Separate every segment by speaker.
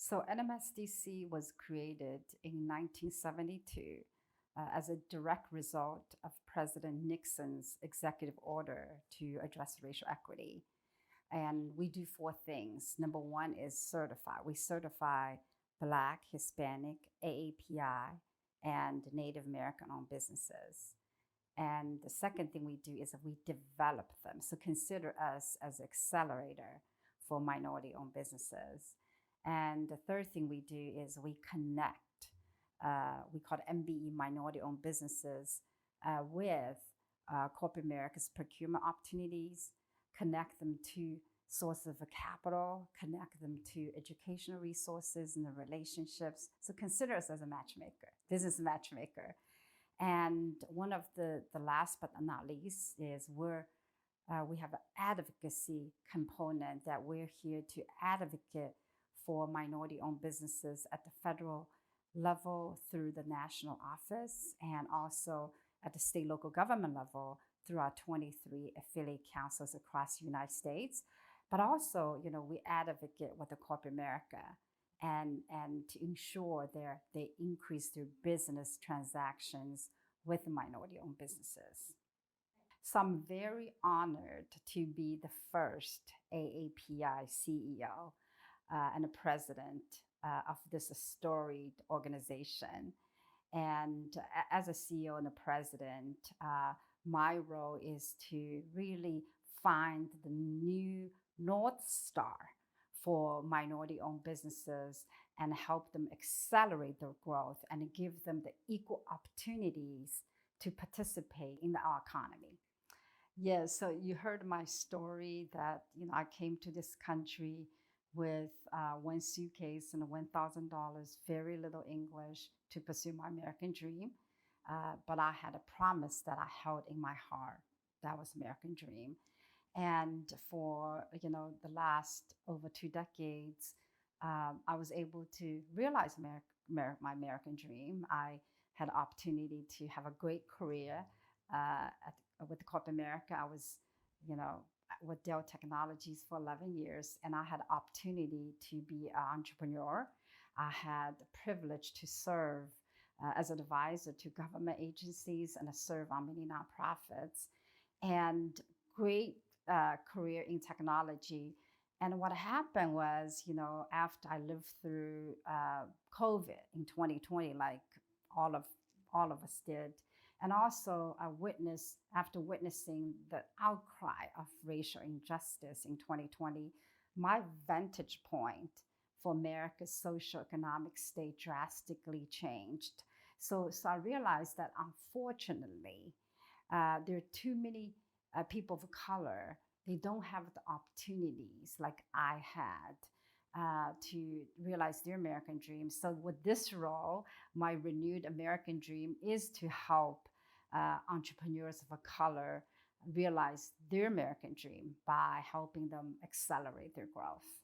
Speaker 1: So NMSDC was created in 1972 as a direct result of President Nixon's executive order to address racial equity. And we do four things. Number one is certify. We certify Black, Hispanic, AAPI, and Native American-owned businesses. And the second thing we do is that we develop them. So consider us as an accelerator for minority-owned businesses. And the third thing we do is we connect, we call it MBE, minority-owned businesses, with corporate America's procurement opportunities, connect them to sources of capital, connect them to educational resources and the relationships. So consider us as a matchmaker, business matchmaker. And one of the last but not least is we have an advocacy component that we're here to advocate for minority-owned businesses at the federal level through the national office and also at the state local government level through our 23 affiliate councils across the United States. But also, we advocate with the corporate America and to ensure they increase their business transactions with minority-owned businesses. So I'm very honored to be the first AAPI CEO and a president of this storied organization. And as a CEO and a president, my role is to really find the new North Star for minority-owned businesses and help them accelerate their growth and give them the equal opportunities to participate in our economy. Yeah, so you heard my story that I came to this country with one suitcase and $1,000, very little English to pursue my American dream. But I had a promise that I held in my heart. That was American dream. And for the last over 2 decades, I was able to realize my American dream. I had the opportunity to have a great career with corporate America. I was, with Dell Technologies for 11 years, and I had the opportunity to be an entrepreneur. I had the privilege to serve as an advisor to government agencies and to serve on many nonprofits, and great career in technology. And what happened was, after I lived through COVID in 2020, like all of us did, and also I witnessed, after witnessing the outcry of racial injustice in 2020, my vantage point for America's socioeconomic state drastically changed. So I realized that unfortunately, there are too many people of color. They don't have the opportunities like I had to realize their American dream. So with this role, my renewed American dream is to help entrepreneurs of color realize their American dream by helping them accelerate their growth.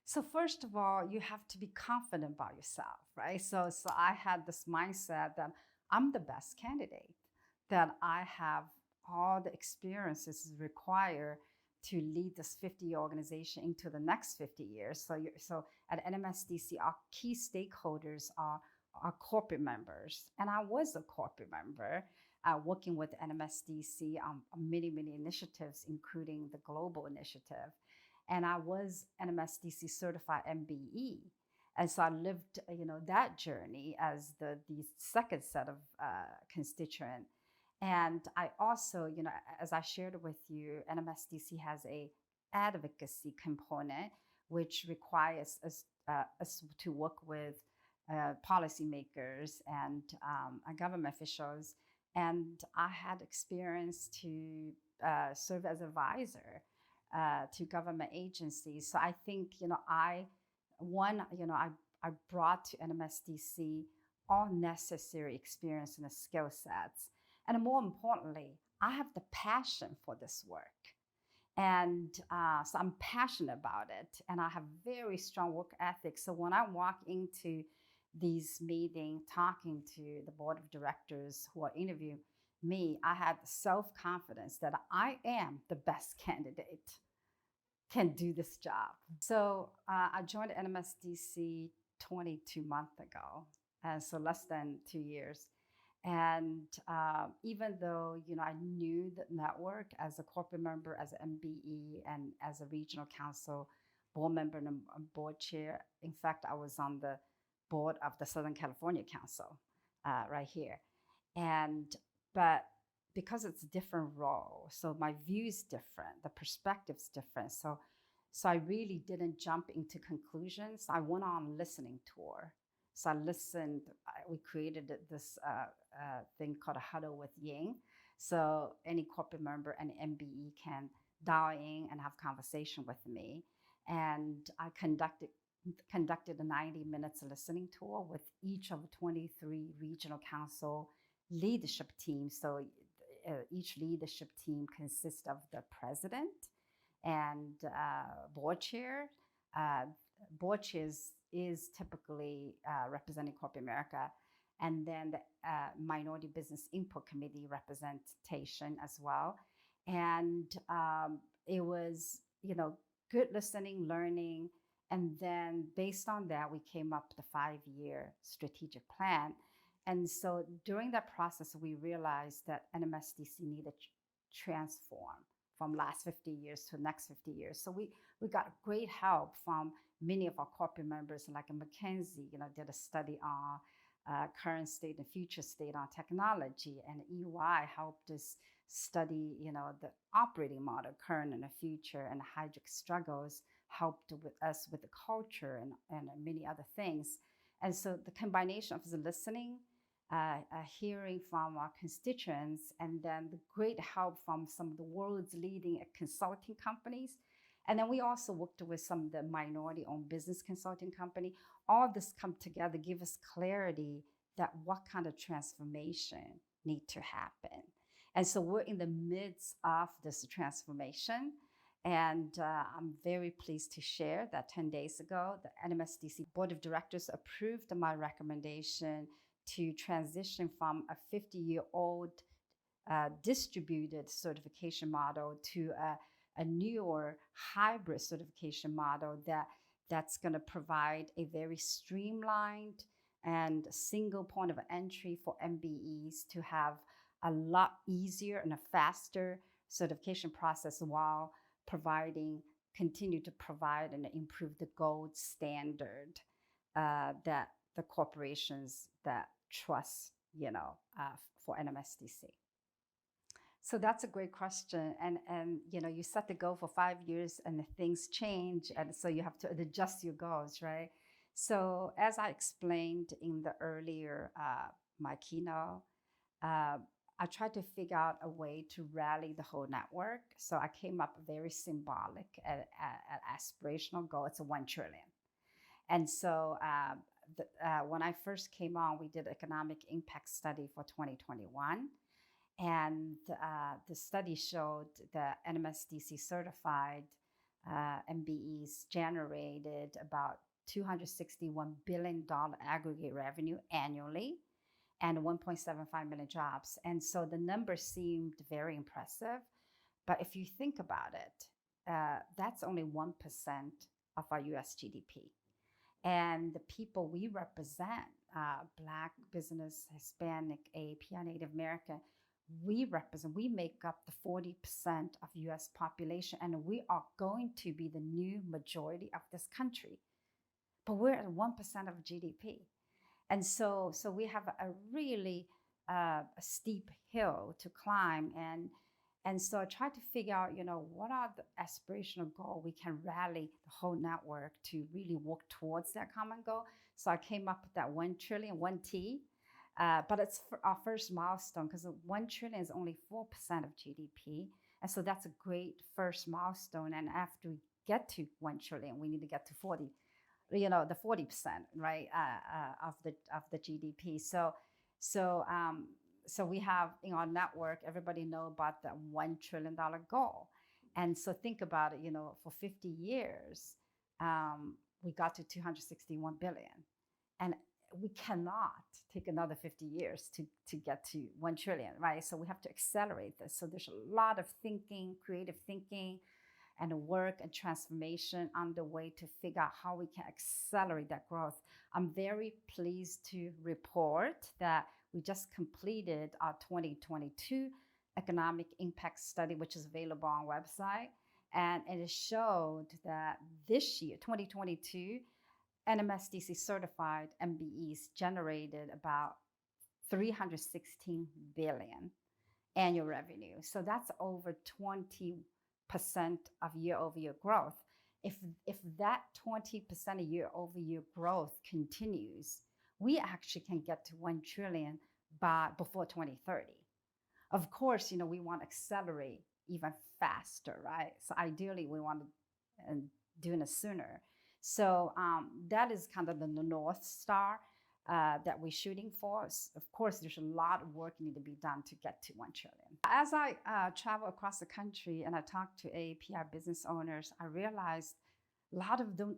Speaker 1: So first of all, you have to be confident about yourself, right? So I had this mindset that I'm the best candidate, that I have all the experiences required to lead this 50-year organization into the next 50 years. So at NMSDC, our key stakeholders are corporate members. And I was a corporate member working with NMSDC on many, many initiatives, including the global initiative. And I was NMSDC certified MBE. And so I lived, that journey as the second set of constituent. And I also, as I shared with you, NMSDC has a advocacy component, which requires us to work with policymakers and government officials. And I had experience to serve as advisor to government agencies. So I think, I brought to NMSDC all necessary experience and the skill sets. And more importantly, I have the passion for this work. And so I'm passionate about it. And I have very strong work ethic. So when I walk into these meetings, talking to the board of directors who are interviewing me, I have self-confidence that I am the best candidate. can do this job. So I joined NMSDC 22 months ago, and so less than 2 years. And even though I knew the network as a corporate member, as an MBE, and as a regional council board member and board chair. In fact, I was on the board of the Southern California Council right here. But because it's a different role, so my view is different, the perspective's different. So I really didn't jump into conclusions. I went on a listening tour. So I listened. We created this thing called a huddle with Ying. So any corporate member and MBE can dial in and have conversation with me. And I conducted a 90 minutes listening tour with each of the 23 regional council leadership teams. So each leadership team consists of the president and board chair. Board chairs is typically representing corporate America, and then the Minority Business Input Committee representation as well. And it was, good listening, learning, and then based on that, we came up with a 5-year strategic plan. And so during that process, we realized that NMSDC needed to transform from last 50 years to the next 50 years. So we got great help from many of our corporate members, like McKinsey, did a study on current state and future state on technology, and EY helped us study, the operating model, current and the future, and Heidrick struggles helped with us with the culture and many other things. And so the combination of the listening, hearing from our constituents, and then the great help from some of the world's leading consulting companies. And then we also worked with some of the minority-owned business consulting company. All of this come together, give us clarity that what kind of transformation need to happen. And so we're in the midst of this transformation. And I'm very pleased to share that 10 days ago, the NMSDC Board of Directors approved my recommendation to transition from a 50-year-old distributed certification model to a newer hybrid certification model that's going to provide a very streamlined and single point of entry for MBEs to have a lot easier and a faster certification process while continue to provide and improve the gold standard that the corporations that trust, for NMSDC. So that's a great question. And you set the goal for 5 years and things change. And so you have to adjust your goals, right? So as I explained in the earlier, my keynote, I tried to figure out a way to rally the whole network. So I came up very symbolic at aspirational goal. It's a 1 trillion. And so when I first came on, we did an economic impact study for 2021. And the study showed that NMSDC certified MBEs generated about $261 billion aggregate revenue annually and 1.75 million jobs. And so the numbers seemed very impressive. But if you think about it, that's only 1% of our US GDP. And the people we represent, Black business, Hispanic, AAPI, Native American, we make up the 40% of US population, and we are going to be the new majority of this country. But we're at 1% of GDP. And so we have a really a steep hill to climb. And so I tried to figure out, what are the aspirational goals we can rally the whole network to really work towards that common goal. So I came up with that 1 trillion, 1T. But it's our first milestone because 1 trillion is only 4% of GDP. And so that's a great first milestone. And after we get to 1 trillion, we need to get to 40, the 40%, right, of the GDP. So we have in our network, everybody know about the $1 trillion goal. And so think about it, for 50 years, we got to 261 billion. And we cannot take another 50 years to get to 1 trillion, right? So we have to accelerate this. So there's a lot of thinking, creative thinking, and work and transformation underway to figure out how we can accelerate that growth. I'm very pleased to report that we just completed our 2022 economic impact study, which is available on our website. And it showed that this year, 2022, NMSDC certified MBEs generated about 316 billion annual revenue. So that's over 20% of year-over-year growth. If that 20% year-over-year growth continues, we actually can get to 1 trillion before 2030. Of course, we want to accelerate even faster, right? So ideally, we want to do it sooner. So that is kind of the North Star that we're shooting for. Of course, there's a lot of work need to be done to get to 1 trillion. As I travel across the country and I talk to AAPI business owners, I realized a lot of them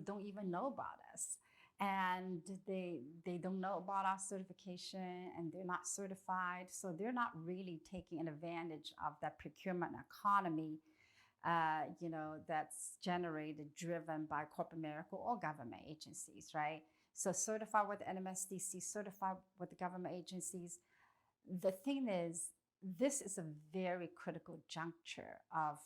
Speaker 1: don't even know about us. And they don't know about our certification, and they're not certified. So they're not really taking advantage of that procurement economy that's driven by corporate America or government agencies, right? So certified with NMSDC, certified with the government agencies. The thing is, this is a very critical juncture of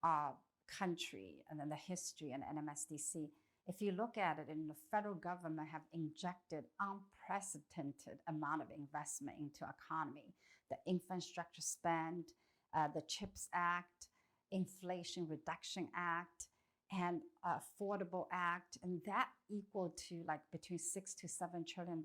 Speaker 1: our country and then the history and NMSDC. If you look at it, the federal government have injected unprecedented amount of investment into economy, the infrastructure spend, the CHIPS Act, Inflation Reduction Act, and Affordable Act, and that equal to like between $6 to $7 trillion.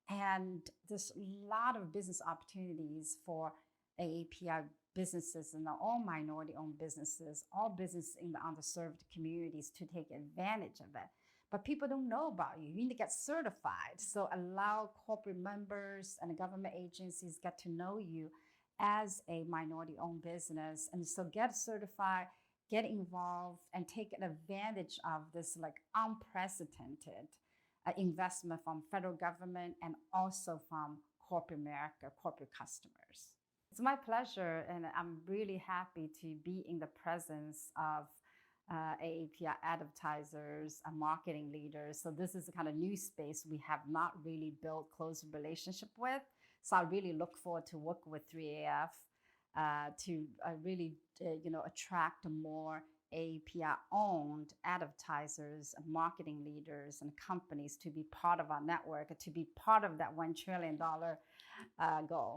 Speaker 1: And there's a lot of business opportunities for AAPI businesses and all minority-owned businesses, all businesses in the underserved communities to take advantage of it. But people don't know about you. You need to get certified. So allow corporate members and government agencies get to know you as a minority-owned business. And so get certified, get involved, and take advantage of this like unprecedented investment from federal government and also from corporate America, corporate customers. It's my pleasure, and I'm really happy to be in the presence of AAPI advertisers and marketing leaders. So this is a kind of new space we have not really built close relationship with. So I really look forward to work with 3AF to really attract more AAPI-owned advertisers, marketing leaders, and companies to be part of our network, to be part of that $1 trillion goal.